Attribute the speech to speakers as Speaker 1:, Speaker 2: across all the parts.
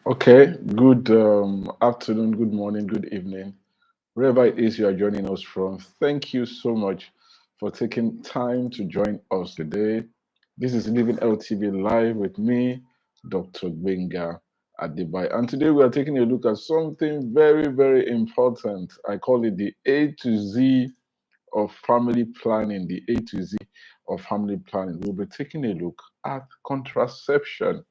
Speaker 1: Okay, good afternoon, good morning, good evening, wherever it is you are joining us from. Thank you so much for taking time to join us today. This is Living LTV Live with me, Dr. Gbenga Adebayo. And today we are taking a look at something very, very important. I call it the A to Z of family planning. The A to Z of family planning. We'll be taking a look at contraception.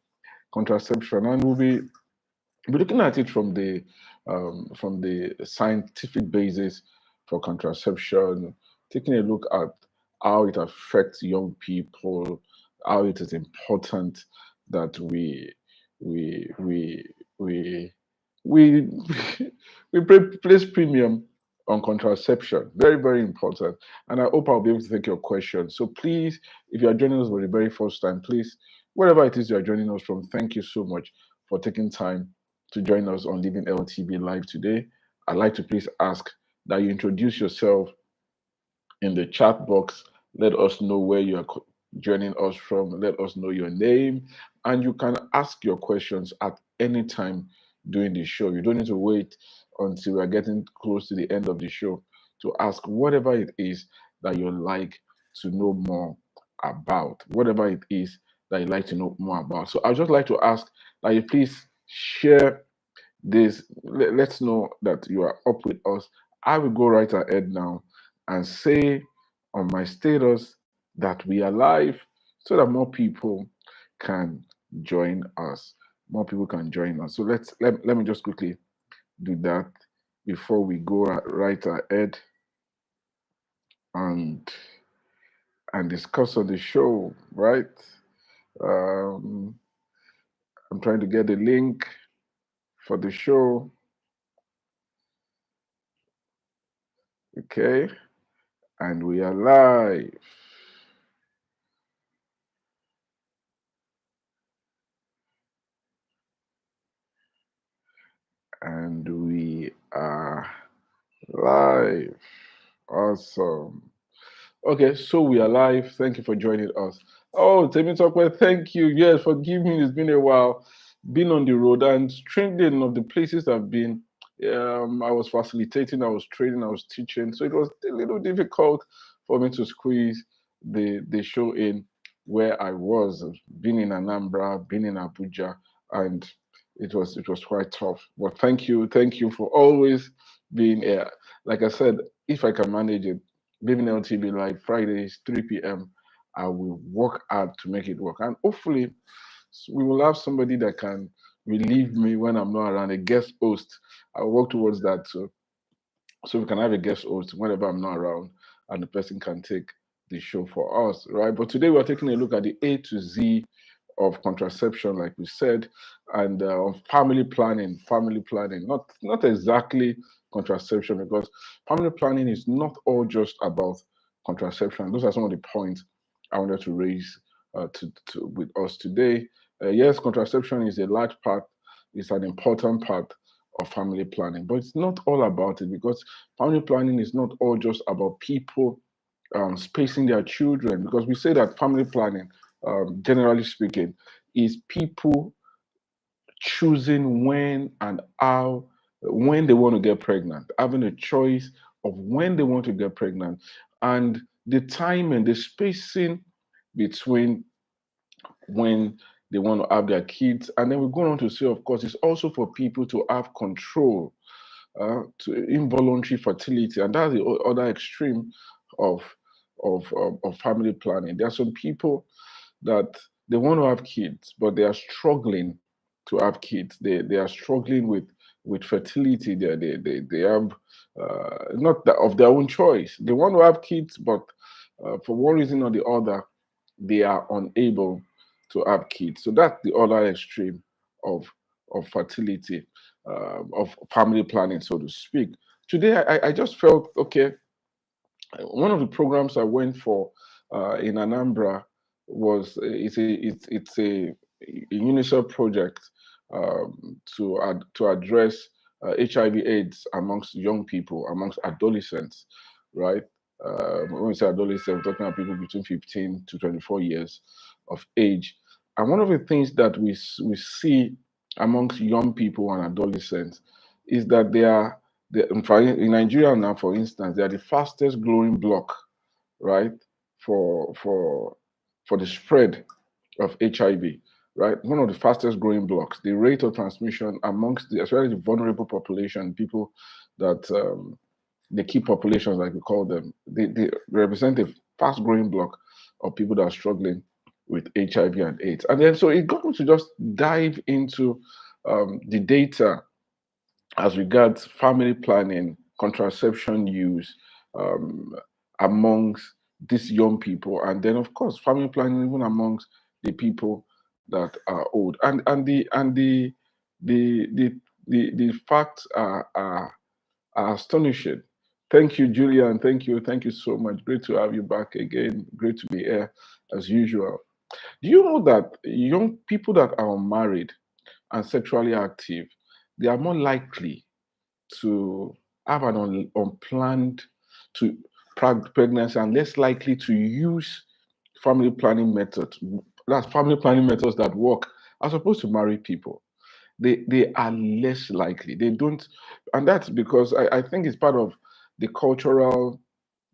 Speaker 1: Contraception, and we're looking at it from the scientific basis for contraception, taking a look at how it affects young people, how it is important that we we we we place premium on contraception. Very, very important. And I hope I'll be able to take your questions. So please, if you are joining us for the very first time, please, wherever it is you are joining us from, thank you so much for taking time to join us on Living LTV Live today. I'd like to please ask that you introduce yourself in the chat box. Let us know where you are joining us from. Let us know your name. And you can ask your questions at any time during the show. You don't need to wait until we are getting close to the end of the show to ask whatever it is that you like to know more about. Whatever it is that you like to know more about. So I'd just like to ask that you please share this. Let's know that you are up with us. I will go right ahead now and say on my status that we are live so that more people can join us. More people can join us. So let me just quickly do that before we go right ahead and discuss on the show, right? Um, I'm trying to get the link for the show. Okay, and we are live. And we are live. Awesome. Okay, so we are live. Thank you for joining us. Oh, Temi Tokwe, thank you. Yes, forgive me. It's been a while. Been on the road, and strangely enough, the places I've been, I was facilitating, I was training, I was teaching. So it was a little difficult for me to squeeze the show in where I was. Been in Anambra, been in Abuja, and it was quite tough. But thank you for always being here. Like I said, if I can manage it, Living LTV Live Fridays, 3 p.m. I will work hard to make it work. And hopefully, we will have somebody that can relieve me when I'm not around, a guest host. I'll work towards that too. So we can have a guest host whenever I'm not around and the person can take the show for us, right? But today we're taking a look at the A to Z of contraception, like we said, and of family planning, not exactly contraception, because family planning is not all just about contraception. Those are some of the points I wanted to raise with us today. Yes, contraception is a large part, it's an important part of family planning, but it's not all about it, because family planning is not all just about people spacing their children, because we say that family planning, generally speaking, is people choosing when and how, when they want to get pregnant, having a choice of when they want to get pregnant, and the time and the spacing between when they want to have their kids. And then we're going on to say, of course, it's also for people to have control, to involuntary fertility, and that's the other extreme of, of family planning. There are some people that they want to have kids, but they are struggling to have kids. They are struggling with fertility. They have not that of their own choice. They want to have kids, but for one reason or the other, they are unable to have kids. So that's the other extreme of fertility, of family planning, so to speak. Today, I just felt okay. One of the programs I went for in Anambra was it's a UNICEF project to address HIV/AIDS amongst young people, amongst adolescents, right? When we say adolescents, we're talking about people between 15 to 24 years of age. And one of the things that we see amongst young people and adolescents is that in Nigeria now, for instance, they are the fastest growing bloc, right, for for for the spread of HIV, right? One of the fastest growing blocks. The rate of transmission amongst especially the vulnerable population, people that the key populations, like we call them, they represent a fast growing block of people that are struggling with HIV and AIDS. And then so it got me to just dive into the data as regards family planning, contraception use um, amongst these young people, and then of course family planning even amongst the people that are old. And the facts are astonishing. Thank you, Julian. Thank you so much. Great to have you back again. Great to be here as usual. Do you know that young people that are unmarried and sexually active, they are more likely to have an unplanned to pregnancy and less likely to use family planning methods. That's family planning methods that work as opposed to married people. They are less likely. They don't, and that's because I think it's part of the cultural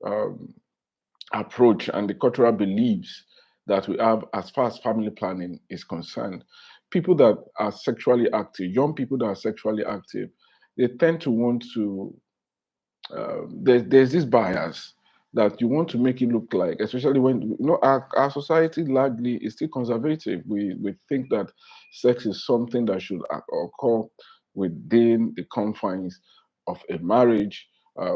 Speaker 1: um, approach and the cultural beliefs that we have as far as family planning is concerned. People that are sexually active, young people that are sexually active, they tend to want to there's this bias that you want to make it look like, especially when our society largely is still conservative. We think that sex is something that should occur within the confines of a marriage.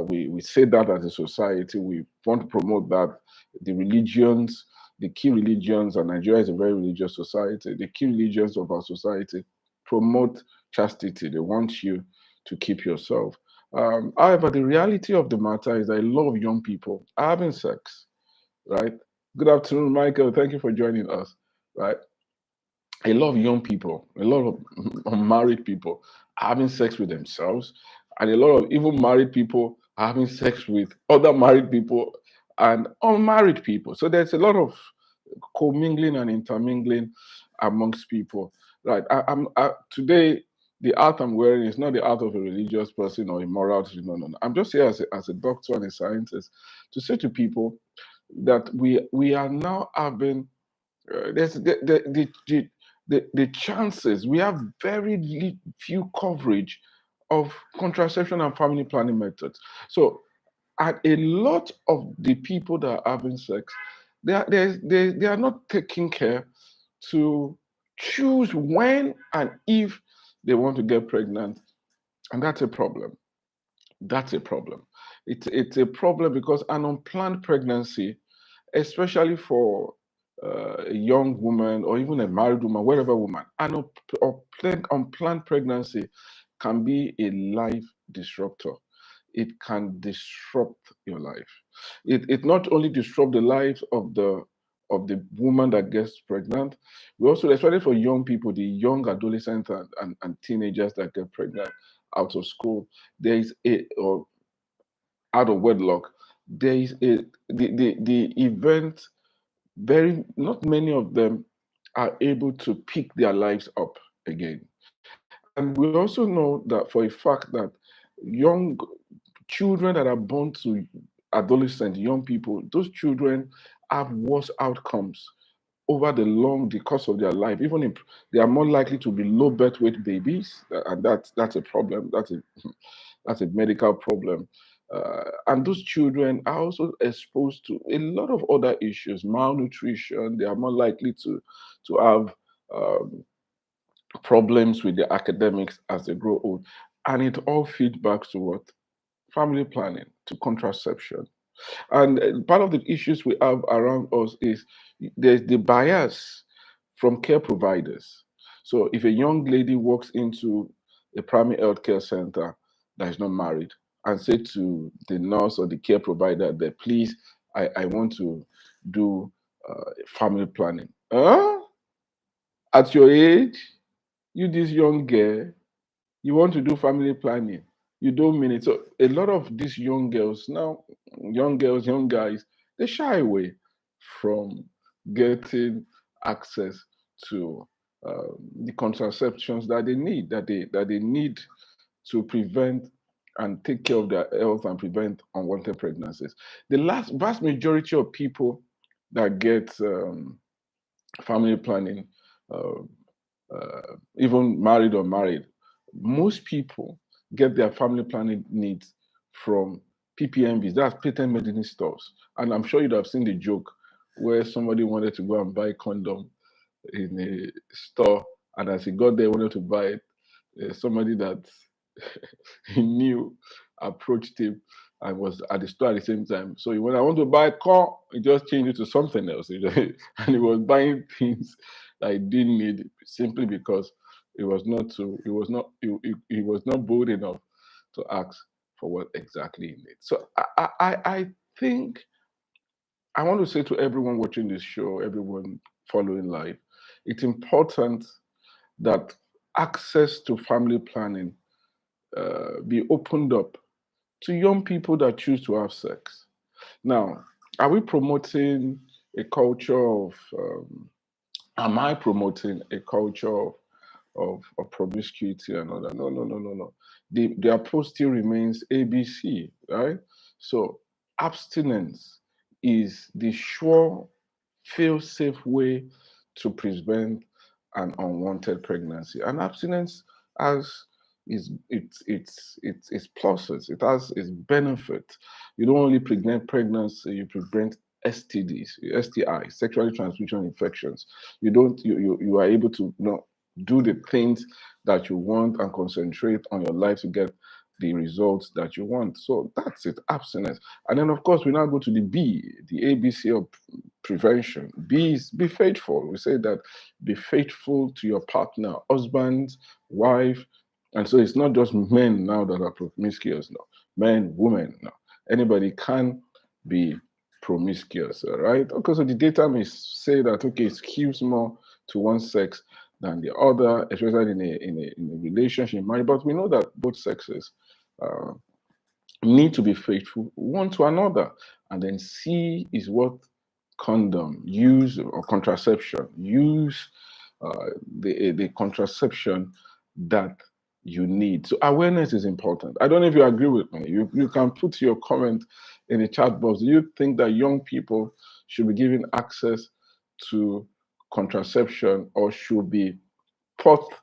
Speaker 1: We say that as a society. We want to promote that. The religions, the key religions, and Nigeria is a very religious society. The key religions of our society promote chastity. They want you to keep yourself. However, the reality of the matter is that a lot of young people are having sex, right? Good afternoon, Michael. Thank you for joining us, right? A lot of young people, a lot of unmarried people are having sex with themselves, and a lot of even married people are having sex with other married people and unmarried people. So there's a lot of commingling and intermingling amongst people. Right. Today, the art I'm wearing is not the art of a religious person or a moral. No. I'm just here as a doctor and a scientist to say to people that we are now having there's the chances we have very few coverage of contraception and family planning methods. So and a lot of the people that are having sex, they are not taking care to choose when and if they want to get pregnant, and that's a problem. That's a problem. It's a problem because an unplanned pregnancy, especially for a young woman or even a married woman, wherever woman, unplanned pregnancy can be a life disruptor. It can disrupt your life. It not only disrupt the lives of the woman that gets pregnant, we also, especially for young people, the young adolescents and teenagers that get pregnant out of school, there is a or out of wedlock, there is a the event very not many of them are able to pick their lives up again. And we also know that for a fact that young children that are born to adolescent young people, those children have worse outcomes over the course of their life. Even if they are more likely to be low birth weight babies, and that's a problem. That's a medical problem. And those children are also exposed to a lot of other issues, malnutrition. They are more likely to have um, problems with their academics as they grow old. And it all feeds back to what? Family planning, to contraception. And part of the issues we have around us is there's the bias from care providers. So if a young lady walks into a primary health care center that is not married and say to the nurse or the care provider that please, I want to do family planning. Huh? At your age, you this young girl, you want to do family planning. You don't mean it. So a lot of these young girls now, young girls, young guys, they shy away from getting access to the contraceptions that they need, that they need to prevent and take care of their health and prevent unwanted pregnancies. The vast majority of people that get family planning, uh, even married or married, most people get their family planning needs from PPMBs, that's patent medicine stores. And I'm sure you'd have seen the joke where somebody wanted to go and buy condom in a store, and as he got there, wanted to buy it. Somebody that he knew approached him and was at the store at the same time. So when I want to buy a car, he just changed it to something else. And he was buying things that he didn't need simply because it was not to, it was not, he was not bold enough to ask for what exactly he needs. So I think I want to say to everyone watching this show, everyone following live, it's important that access to family planning be opened up to young people that choose to have sex. Now, are we promoting a culture of, am I promoting a culture of promiscuity and all that? No, no, no, no, no. The approach still remains ABC, right? So, abstinence is the sure, feel safe way to prevent an unwanted pregnancy. And abstinence has its pluses, it has its benefits. You don't only prevent pregnancy, you prevent STDs, STI, sexually transmission infections. You are able to do the things that you want and concentrate on your life to get the results that you want. So that's it, abstinence. And then of course we now go to the B, the ABC of prevention. B is be faithful. We say that be faithful to your partner, husband, wife. And so it's not just men now that are promiscuous, no. Men, women, no. Anybody can be promiscuous, all right? Okay, so the data may say that okay, it skews more to one sex than the other, especially in a relationship, marriage. But we know that both sexes uh, need to be faithful one to another. And then C is what condom, use or contraception, use the contraception that you need. So awareness is important. I don't know if you agree with me. You can put your comment in the chat box. Do you think that young people should be given access to contraception or should be taught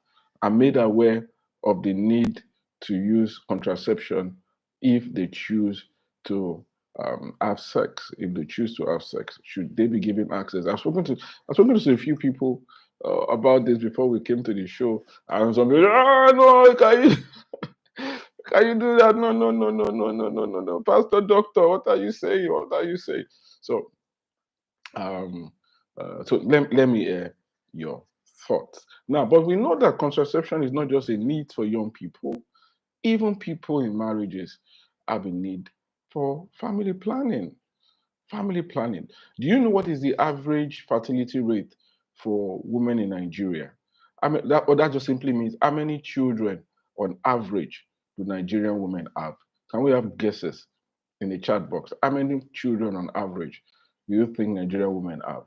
Speaker 1: and made aware of the need to use contraception if they choose to have sex? If they choose to have sex, should they be given access? I've spoken to a few people about this before we came to the show, and some people, no, can you can you do that? No, no, no, no, no, no, no, no, no, Pastor Doctor, what are you saying? What are you saying? So um, let me hear your thoughts. Now, but we know that contraception is not just a need for young people. Even people in marriages have a need for family planning. Family planning. Do you know what is the average fertility rate for women in Nigeria? I mean, that just simply means how many children on average do Nigerian women have? Can we have guesses in the chat box? How many children on average do you think Nigerian women have?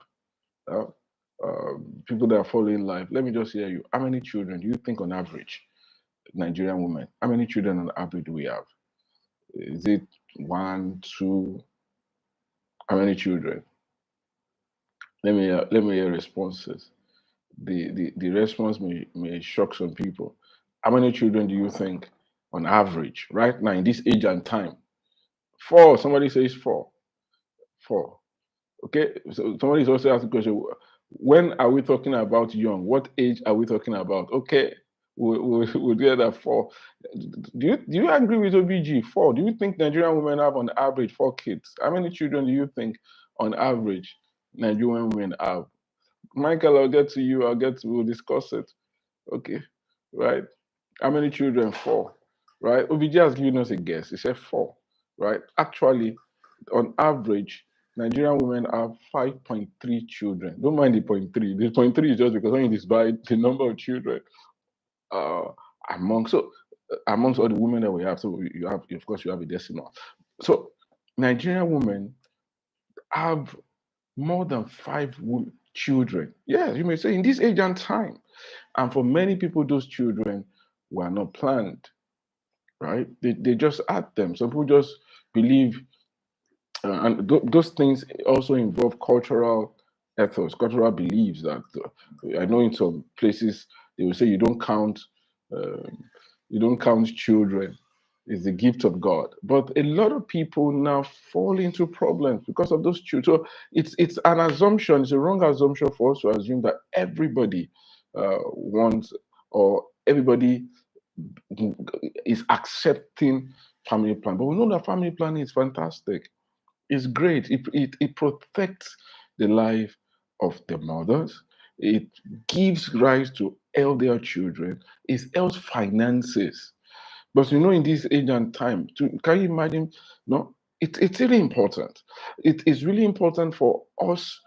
Speaker 1: Uh, People that are following life, let me just hear you. How many children do you think on average Nigerian women? How many children on average do we have? Is it one, two? How many children? Let me hear responses. The response may shock some people. How many children do you think on average right now in this age and time? Four. Somebody says four. Four. Okay. So somebody is also asking the question: when are we talking about young? What age are we talking about? Okay. We'll do that four. Do you agree with OBG? Four. Do you think Nigerian women have on average four kids? How many children do you think on average Nigerian women have? Michael, I'll get to you. We'll discuss it. Okay. Right. How many children? Four. Right. OBG has given us a guess. He said four. Right. Actually, on average, Nigerian women have 5.3 children. Don't mind the point three. The point three is just because when you divide the number of children uh, amongst all the women that we have, so you have, of course, you have a decimal. So Nigerian women have more than children. Yes, you may say in this age and time. And for many people, those children were not planned, right? They just had them. Some people just believe, and those things also involve cultural ethos, cultural beliefs that I know in some places they will say um, you don't count children. It's the gift of God. But a lot of people now fall into problems because of those children. So it's an assumption, it's a wrong assumption for us to assume that everybody wants, or everybody is accepting family plan. But we know that family planning is fantastic. It's great. It protects the life of the mothers. It gives rise to elder children. It helps finances. But in this age and time, can you imagine? No, it's really important. It is really important for us,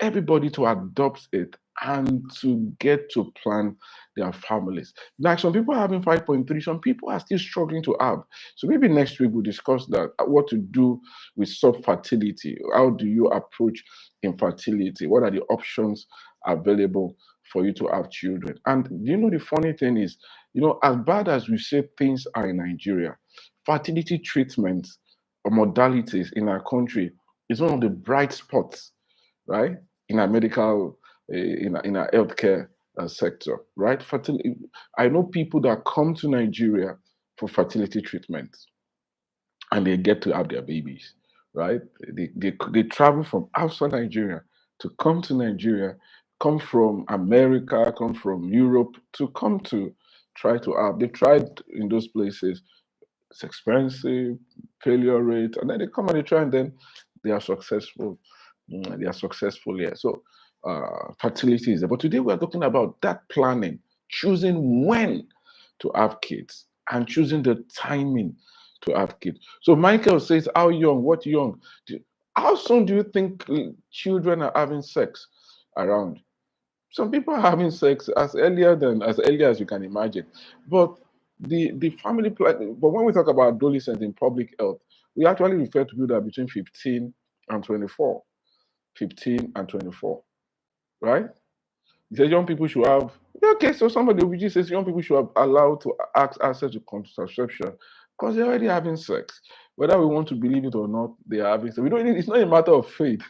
Speaker 1: everybody, to adopt it and to get to plan their families. Like some people are having 5.3, some people are still struggling to have. So maybe next week we'll discuss that, what to do with subfertility. How do you approach infertility? What are the options available for you to have children? And the funny thing is, as bad as we say things are in Nigeria, fertility treatments or modalities in our country is one of the bright spots, right? In our medical, in our healthcare sector, right? Fertility. I know people that come to Nigeria for fertility treatments and they get to have their babies, right? They travel from outside Nigeria to come to Nigeria, come from America, come from Europe to come to try to have. They've tried in those places, it's expensive, failure rate, and then they come and they try, and then they are successful. They are successful, yeah. So fertility is there. But today we are talking about that planning, choosing when to have kids and choosing the timing to have kids. So Michael says, how young? What young? How soon do you think children are having sex around? Some people are having sex as early as you can imagine. But the family plan. But when we talk about adolescents in public health, we actually refer to people that are between 15 and 24. 15 and 24, right? He says young people should have. Okay, so somebody will just says young people should have allowed to access to contraception because they're already having sex. Whether we want to believe it or not, they are having sex. We don't. It's not a matter of faith.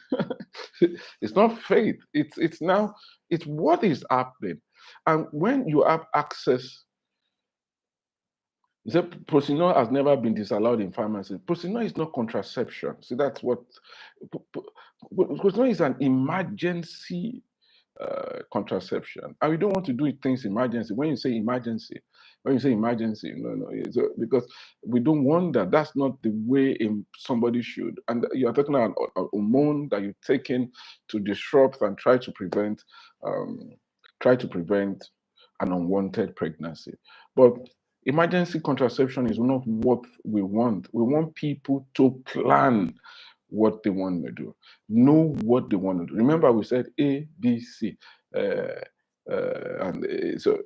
Speaker 1: It's not faith. It's now. It's what is happening, and when you have access. He said prosinol has never been disallowed in pharmacy. Prosinol is not contraception. See, that's what. Prosinol is an emergency contraception, and we don't want to do things emergency. When you say emergency, no, because we don't want that. That's not the way somebody should. And you are talking about a hormone that you're taking to disrupt and um, try to prevent an unwanted pregnancy. But emergency contraception is not what we want. We want people to plan what they want to do, know what they want to do. Remember, we said A, B, C, and so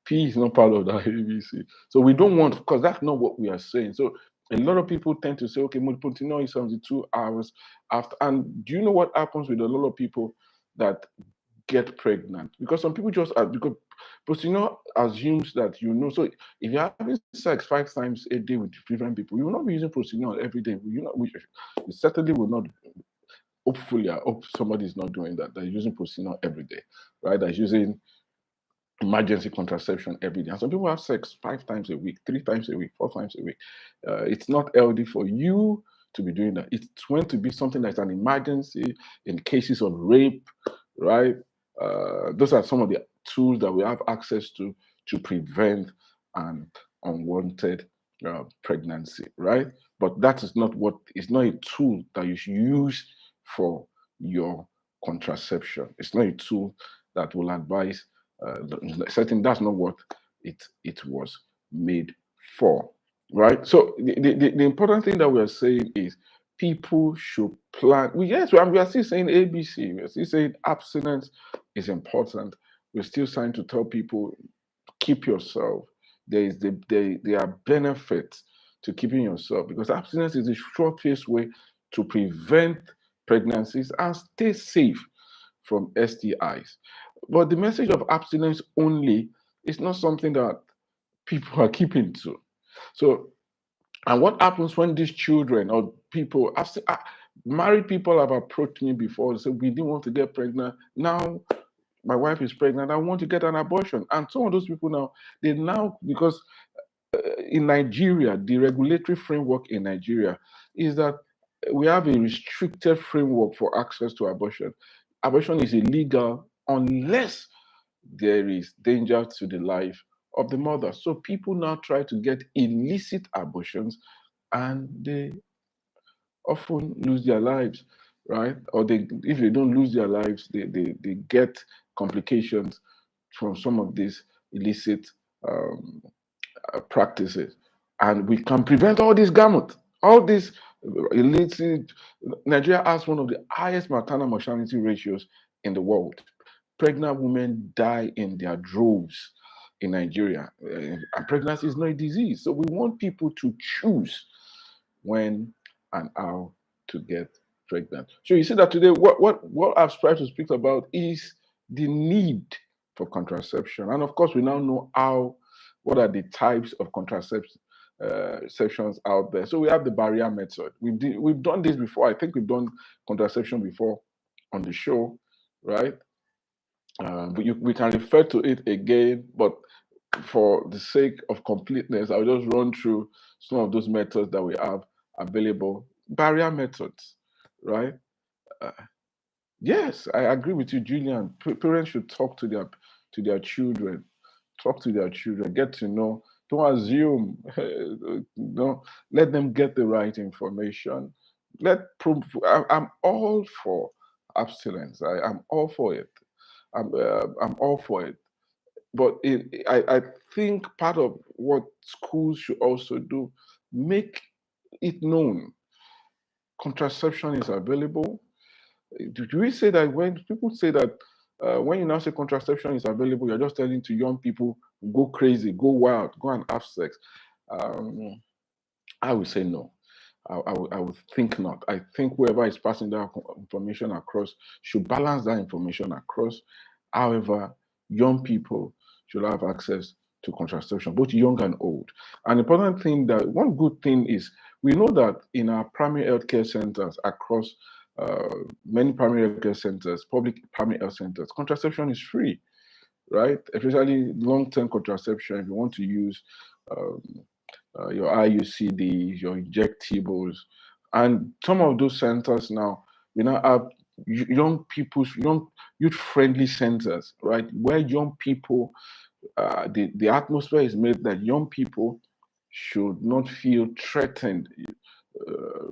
Speaker 1: P is not part of that A, B, C. So we don't want, because that's not what we are saying. So a lot of people tend to say, okay, multiple is 72 hours after. And do you know what happens with a lot of people that get pregnant? Because some people just because Postino assumes that So if you're having sex 5 times a day with different people, you will not be using Postino every day. You certainly will not. Hopefully, I hope somebody is not doing that. They're using Postino every day, right? They're using emergency contraception every day. And some people have sex 5 times a week, 3 times a week, 4 times a week. It's not healthy for you to be doing that. It's going to be something that's an emergency in cases of rape, right? Those are some of the tools that we have access to prevent an unwanted pregnancy, right? But that is not it's not a tool that you should use for your contraception. It's not a tool that will advise certain. That's not what it was made for, right? So the important thing that we are saying is people should plan. We are still saying ABC. We are still saying abstinence is important. We're still trying to tell people keep yourself. There are benefits to keeping yourself, because abstinence is a short-faced way to prevent pregnancies and stay safe, from STIs. But the message of abstinence only is not something that people are keeping to. So, and what happens when these children or people, married people have approached me before and said, we didn't want to get pregnant. Now my wife is pregnant. I want to get an abortion. And some of those people now, because in Nigeria, the regulatory framework in Nigeria is that we have a restricted framework for access to abortion. Abortion is illegal unless there is danger to the life of the mother. So people now try to get illicit abortions and they often lose their lives, right? Or if they don't lose their lives, they get complications from some of these illicit um, practices. And we can prevent all this gamut, all this illicit. Nigeria has one of the highest maternal mortality ratios in the world. Pregnant women die in their droves in Nigeria. And pregnancy is not a disease. So we want people to choose when and how to get pregnant. So you see that today, what I've tried to speak about is the need for contraception. And of course, we now know what are the types of contraception sections out there. So we have the barrier method. We've done this before. I think we've done contraception before on the show, right? But we can refer to it again, but for the sake of completeness, I'll just run through some of those methods that we have available. Barrier methods, right? Uh, yes, I agree with you, Julian. Parents should talk to their children. Talk to their children. Get to know. Don't assume. No, let them get the right information. I'm all for abstinence. I'm all for it. I'm all for it. But I think part of what schools should also do, make it known contraception is available. Do we say that when people say that when you now say contraception is available, you're just telling to young people, go crazy, go wild, go and have sex? Um, I would say no. I would think not. I think whoever is passing that information across should balance that information across. However, young people should have access to contraception, both young and old. An important thing that one good thing is we know that in our primary healthcare centers across many primary healthcare centers, public primary health centers, contraception is free, right? Especially long-term contraception. If you want to use um, your IUCDs, your injectables, and some of those centers now, we now have young youth-friendly centers, right? Where young people, the atmosphere is made that young people should not feel threatened uh,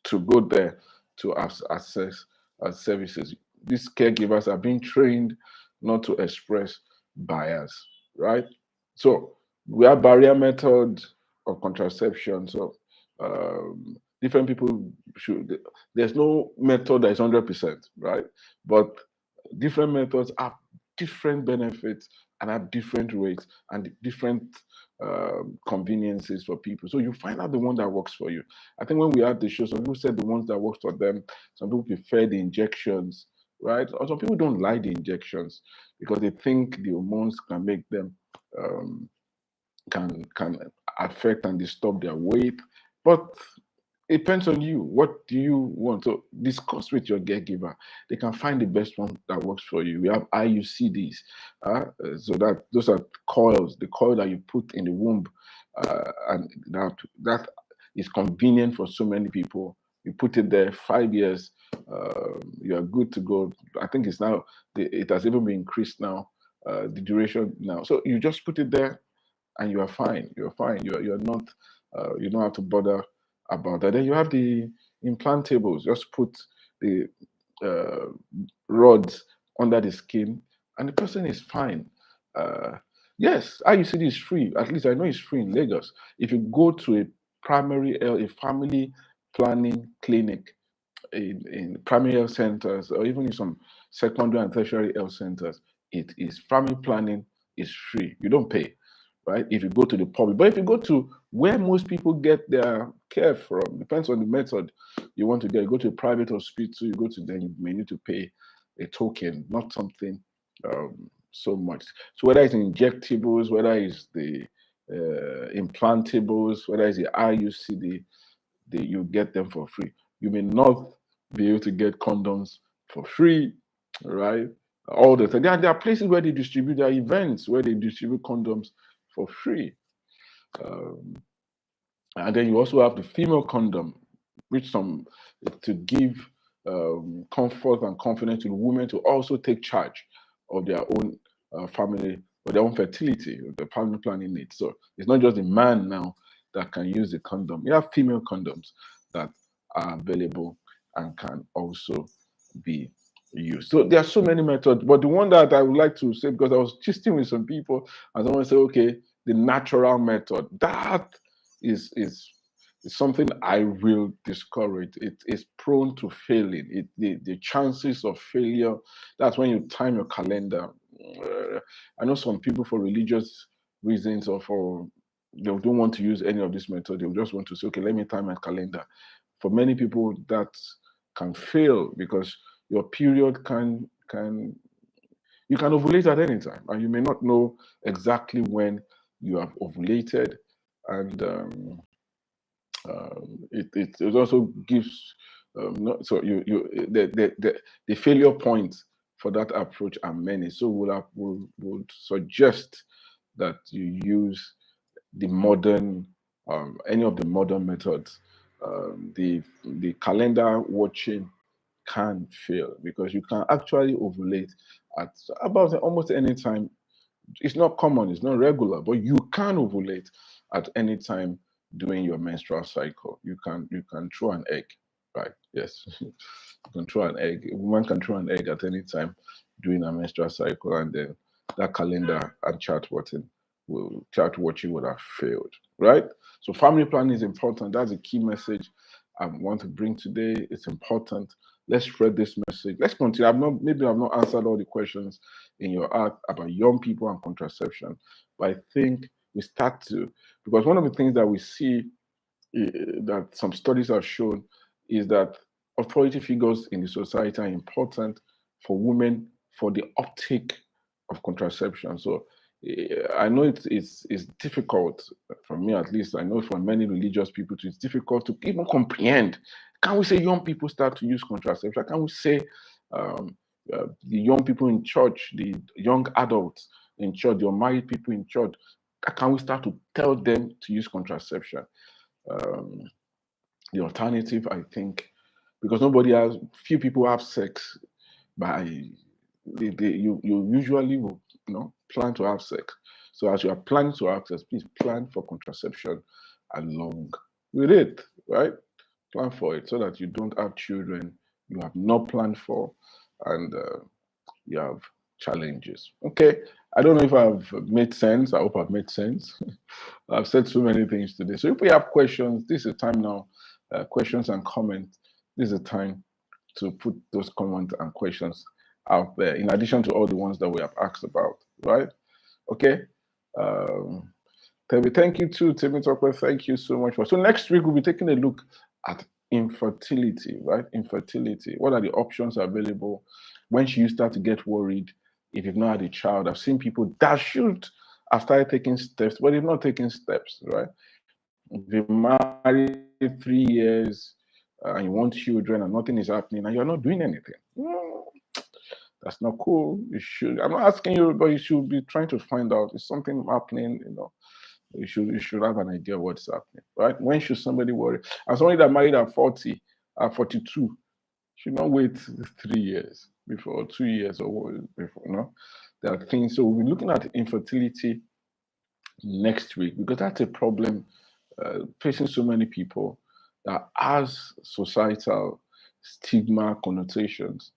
Speaker 1: to go there to access services. These caregivers are being trained not to express bias, right? So we have barrier methods of contraception. So different people should. There's no method that is 100%, right? But different methods have different benefits and have different rates and different conveniences for people. So you find out the one that works for you. I think when we had the show, some people said the ones that works for them. Some people prefer the injections, right? Or some people don't like the injections because they think the hormones can make them um, can affect and disturb their weight. But it depends on you. What do you want? So discuss with your caregiver. They can find the best one that works for you. We have IUCDs. So that those are coils, the coil that you put in the womb, and that is convenient for so many people. You put it there 5 years, you are good to go. I think it's now it has even been increased now, the duration now. So you just put it there and you are fine. You're fine. You're not. You don't have to bother about that. Then you have the implantables. Just put the uh, rods under the skin, and the person is fine. Uh, yes, IUCD is free. At least I know it's free in Lagos. If you go to a family planning clinic in primary health centers or even in some secondary and tertiary health centers, it is family planning is free. You don't pay, right? If you go to the public, but if you go to where most people get their care from, depends on the method you want to get. You go to a private hospital, you go to them, you may need to pay a token, not something so much. So whether it's injectables, whether it's the implantables, whether it's the IUCD, you get them for free. You may not be able to get condoms for free, right? All the time. There are places where they distribute, there are events where they distribute condoms for free. Um, and then you also have the female condom, which some to give comfort and confidence to the women to also take charge of their own family or their own fertility, the family planning needs. So it's not just the man now that can use the condom. You have female condoms that are available and can also be used. So there are so many methods, but the one that I would like to say, because I was gisting with some people, and someone say, okay, the natural method, that is something I will discourage. It is prone to failing. The chances of failure, that's when you time your calendar. I know some people, for religious reasons or for they don't want to use any of this method. They just want to say, okay, let me time my calendar. For many people, that can fail because your period can you can ovulate at any time, and you may not know exactly when you have ovulated, and it also gives so the failure points for that approach are many. So we'll suggest that you use the modern any of the modern methods. The calendar watching can fail because you can actually ovulate at about almost any time. It's not common, it's not regular, but you can ovulate at any time during your menstrual cycle. You can throw an egg, right? Yes. You can throw an egg. A woman can throw an egg at any time during a menstrual cycle, and then that calendar and chart watching would have failed, right? So family planning is important. That's a key message I want to bring today. It's important. Let's spread this message. Let's continue. I've not answered all the questions in your heart about young people and contraception, but I think we start to, because one of the things that we see that some studies have shown is that authority figures in the society are important for women for the uptake of contraception. So I know it's difficult for me, at least. I know for many religious people too, it's difficult to even comprehend. Can we say young people start to use contraception? Can we say um, the young people in church, the young adults in church, the unmarried people in church, can we start to tell them to use contraception? Um, the alternative, I think, because few people have sex by, you usually will, plan to have sex. So as you are planning to have sex, please plan for contraception along with it, right? Plan for it so that you don't have children you have not planned for, and you have challenges. Okay, I don't know if I've made sense. I hope I've made sense. I've said so many things today. So if we have questions, this is the time now. Questions and comments. This is the time to put those comments and questions out there, in addition to all the ones that we have asked about, right? Okay. Um, thank you too, Timmy Tucker. Thank you so much. So next week we'll be taking a look at infertility, right? Infertility. What are the options available? When should you start to get worried if you've not had a child? I've seen people that should have started taking steps, but they've not taken steps, right? If you're married 3 years and you want children and nothing is happening and you're not doing anything, that's not cool. You should. I'm not asking you, but you should be trying to find out, is something happening. You should have an idea of what's happening, right? When should somebody worry? And somebody that married at 40, at 42, should not wait 3 years before, 2 years or before. No, there are things. So we'll be looking at infertility next week because that's a problem facing so many people that has societal stigma connotations,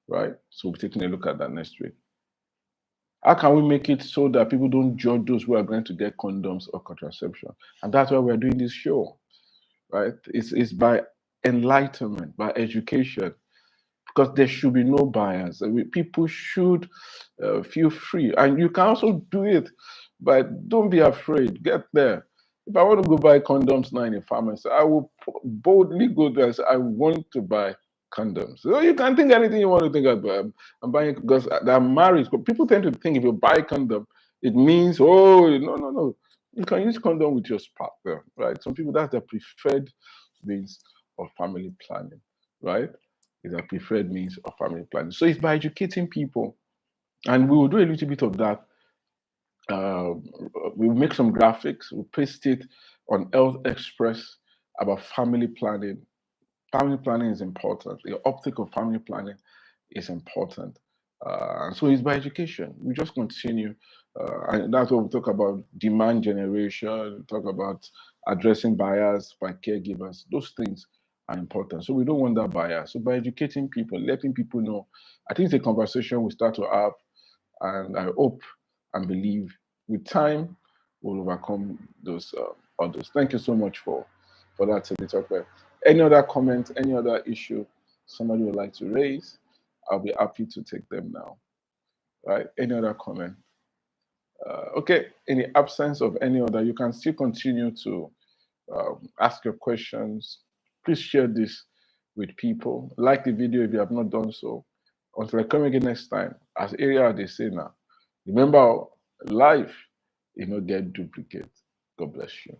Speaker 1: right? So we'll be taking a look at that next week. How can we make it so that people don't judge those who are going to get condoms or contraception? And that's why we're doing this show, right? It's by enlightenment, by education, because there should be no bias. People should feel free. And you can also do it, but don't be afraid. Get there. If I want to go buy condoms now in a pharmacy, I will boldly go there and say, I want to buy condoms. So you can think anything you want to think about. I'm buying because they're married. But people tend to think if you buy condom, it means, oh, no, no, no. You can use condom with your partner, right? Some people, that's their preferred means of family planning, right? Is a preferred means of family planning. So it's by educating people. And we will do a little bit of that. Uh, we'll make some graphics, we'll paste it on Health Express about family planning. Family planning is important. The optic of family planning is important. And so it's by education. We just continue. And that's what we talk about demand generation, we talk about addressing bias by caregivers. Those things are important. So we don't want that bias. So by educating people, letting people know, I think it's a conversation we start to have. And I hope and believe with time we'll overcome those others. Thank you so much for that, Senator. Any other comment, any other issue somebody would like to raise, I'll be happy to take them now. Right? Any other comment? Okay, in the absence of any other, you can still continue to ask your questions. Please share this with people. Like the video if you have not done so. Until I come again next time, as area they say now, remember life, get duplicate. God bless you.